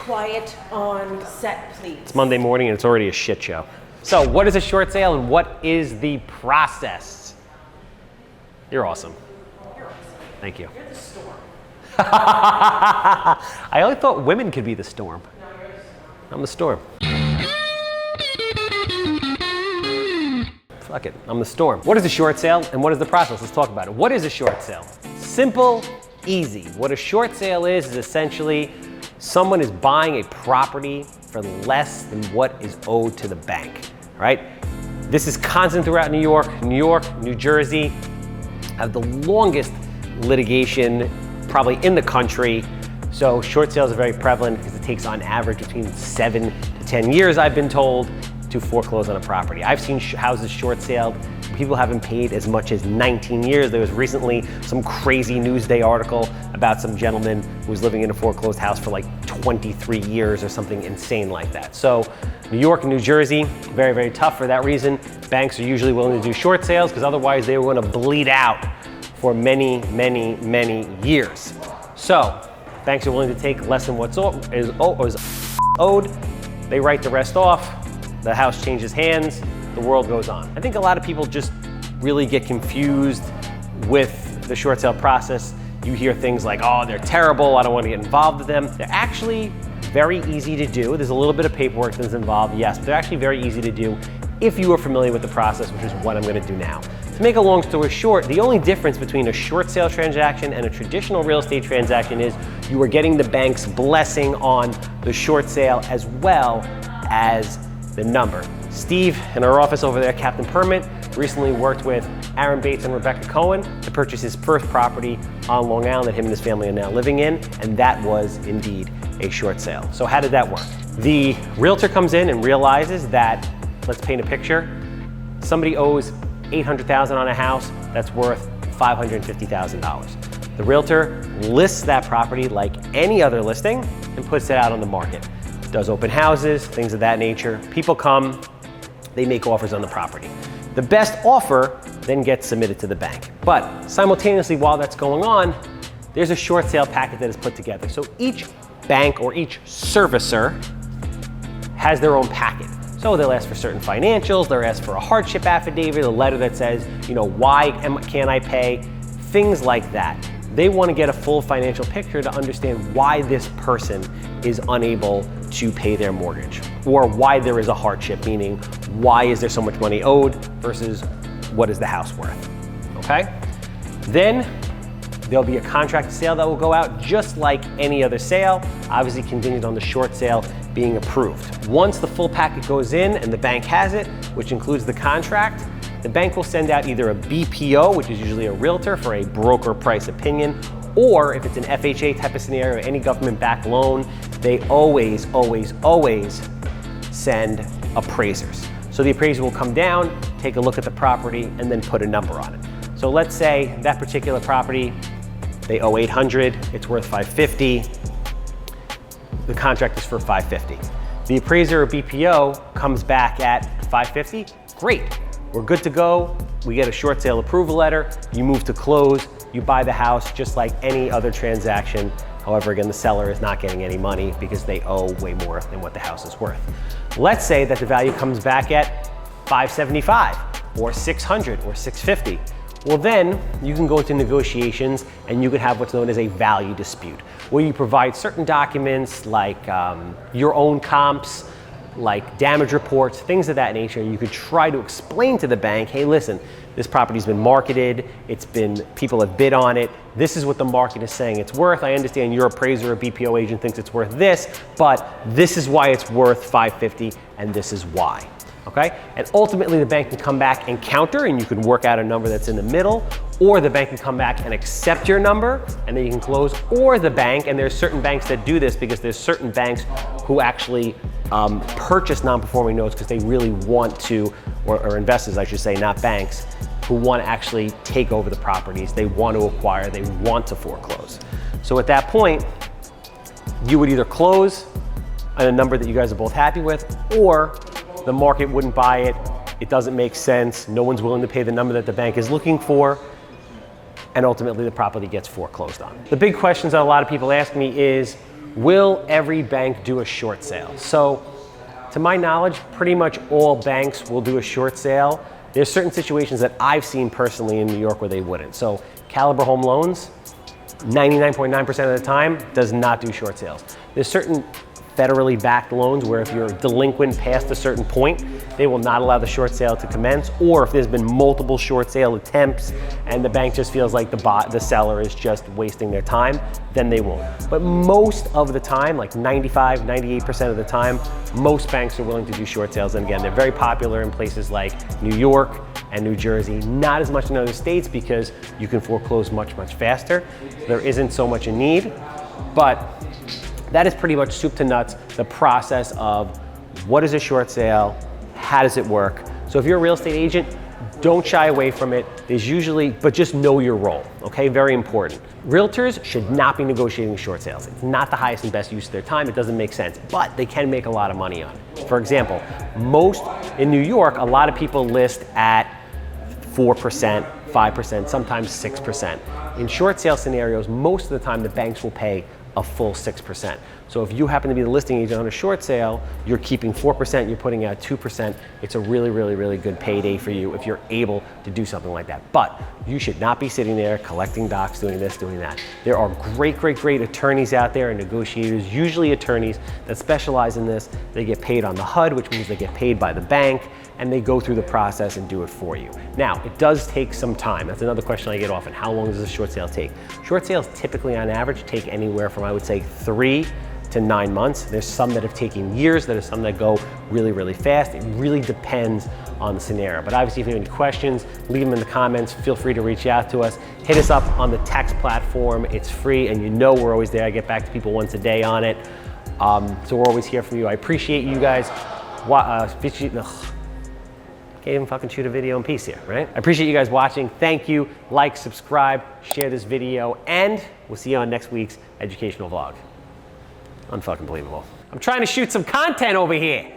quiet on set, please. It's Monday morning and it's already a shit show. So what is a short sale and what is the process? You're awesome. You're awesome. Thank you. You're the storm. I only thought women could be the storm. No, you're the storm. I'm the storm. Fuck it, I'm the storm. What is a short sale and what is the process? Let's talk about it. What is a short sale? Simple, easy. What a short sale is essentially someone is buying a property for less than what is owed to the bank, right? This is constant throughout New York, New Jersey have the longest litigation probably in the country. So short sales are very prevalent because it takes on average between 7 to 10 years, I've been told, to foreclose on a property. I've seen houses short saled. People haven't paid as much as 19 years. There was recently some crazy Newsday article about some gentleman who was living in a foreclosed house for like 23 years or something insane like that. So New York and New Jersey, very, very tough for that reason. Banks are usually willing to do short sales because otherwise they were going to bleed out for many, many, many years. So banks are willing to take less than what's owed. They write the rest off. The house changes hands, the world goes on. I think a lot of people just really get confused with the short sale process. You hear things like, oh, they're terrible, I don't want to get involved with them. They're actually very easy to do. There's a little bit of paperwork that's involved, yes, but they're actually very easy to do if you are familiar with the process, which is what I'm going to do now. To make a long story short, the only difference between a short sale transaction and a traditional real estate transaction is you are getting the bank's blessing on the short sale as well as the number. Steve in our office over there, Captain Permit, recently worked with Aaron Bates and Rebecca Cohen to purchase his first property on Long Island that him and his family are now living in, and that was indeed a short sale. So how did that work? The realtor comes in and realizes that, let's paint a picture, somebody owes $800,000 on a house that's worth $550,000. The realtor lists that property like any other listing and puts it out on the market. Does open houses, things of that nature. People come, they make offers on the property. The best offer then gets submitted to the bank. But simultaneously while that's going on, there's a short sale packet that is put together. So each bank or each servicer has their own packet. So they'll ask for certain financials, they'll ask for a hardship affidavit, a letter that says, why can't I pay, things like that. They want to get a full financial picture to understand why this person is unable to pay their mortgage or why there is a hardship, meaning why is there so much money owed versus what is the house worth, okay? Then there'll be a contract sale that will go out just like any other sale, obviously contingent on the short sale being approved. Once the full packet goes in and the bank has it, which includes the contract, the bank will send out either a BPO, which is usually a realtor for a broker price opinion, or if it's an FHA type of scenario, any government-backed loan, they always, always, always send appraisers. So the appraiser will come down, take a look at the property, and then put a number on it. So let's say that particular property, they owe $800, it's worth $550, the contract is for $550. The appraiser or BPO comes back at $550, great. We're good to go. We get a short sale approval letter. You move to close. You buy the house just like any other transaction. However, again, the seller is not getting any money because they owe way more than what the house is worth. Let's say that the value comes back at $575 or $600 or $650. Well, then you can go into negotiations and you can have what's known as a value dispute, where you provide certain documents like your own comps, like damage reports, things of that nature. You could try to explain to the bank, hey, listen, this property's been marketed, people have bid on it, this is what the market is saying it's worth. I understand your appraiser or BPO agent thinks it's worth this, but this is why it's worth $550 and this is why, okay? And ultimately the bank can come back and counter and you can work out a number that's in the middle, or the bank can come back and accept your number and then you can close, or the bank, and there's certain banks that do this because there's certain banks who actually purchase non-performing notes because they really want to, or investors I should say, not banks, who want to actually take over the properties. They want to acquire, they want to foreclose. So at that point, you would either close at a number that you guys are both happy with, or the market wouldn't buy it, it doesn't make sense, no one's willing to pay the number that the bank is looking for, and ultimately the property gets foreclosed on. The big questions that a lot of people ask me is, Will every bank do a short sale? So to my knowledge, pretty much all banks will do a short sale. There's certain situations that I've seen personally in New York where they wouldn't. So Caliber Home Loans, 99.9% of the time, does not do short sales. There's certain federally backed loans where if you're delinquent past a certain point, they will not allow the short sale to commence, or if there's been multiple short sale attempts and the bank just feels like the seller is just wasting their time, then they won't. But most of the time, like 95, 98% of the time, most banks are willing to do short sales. And again, they're very popular in places like New York and New Jersey, not as much in other states because you can foreclose much, much faster. So there isn't so much a need, but that is pretty much soup to nuts, the process of what is a short sale, how does it work. So if you're a real estate agent, don't shy away from it. There's usually, but just know your role, okay? Very important. Realtors should not be negotiating short sales. It's not the highest and best use of their time. It doesn't make sense, but they can make a lot of money on it. For example, in New York, a lot of people list at 4%, 5%, sometimes 6%. In short sale scenarios, most of the time the banks will pay a full 6%. So if you happen to be the listing agent on a short sale, you're keeping 4%, you're putting out 2%. It's a really, really, really good payday for you if you're able to do something like that. But you should not be sitting there collecting docs, doing this, doing that. There are great, great, great attorneys out there and negotiators, usually attorneys that specialize in this. They get paid on the HUD, which means they get paid by the bank, and they go through the process and do it for you. Now, it does take some time. That's another question I get often. How long does a short sale take? Short sales typically on average take anywhere from, I would say, 3 to 9 months. There's some that have taken years, there's some that go really, really fast. It really depends on the scenario. But obviously, if you have any questions, leave them in the comments. Feel free to reach out to us. Hit us up on the text platform. It's free, and you know we're always there. I get back to people once a day on it. So we're always here for you. I appreciate you guys. Can't even fucking shoot a video in peace here, right? I appreciate you guys watching. Thank you. Like, subscribe, share this video, and we'll see you on next week's educational vlog. Unfucking believable. I'm trying to shoot some content over here.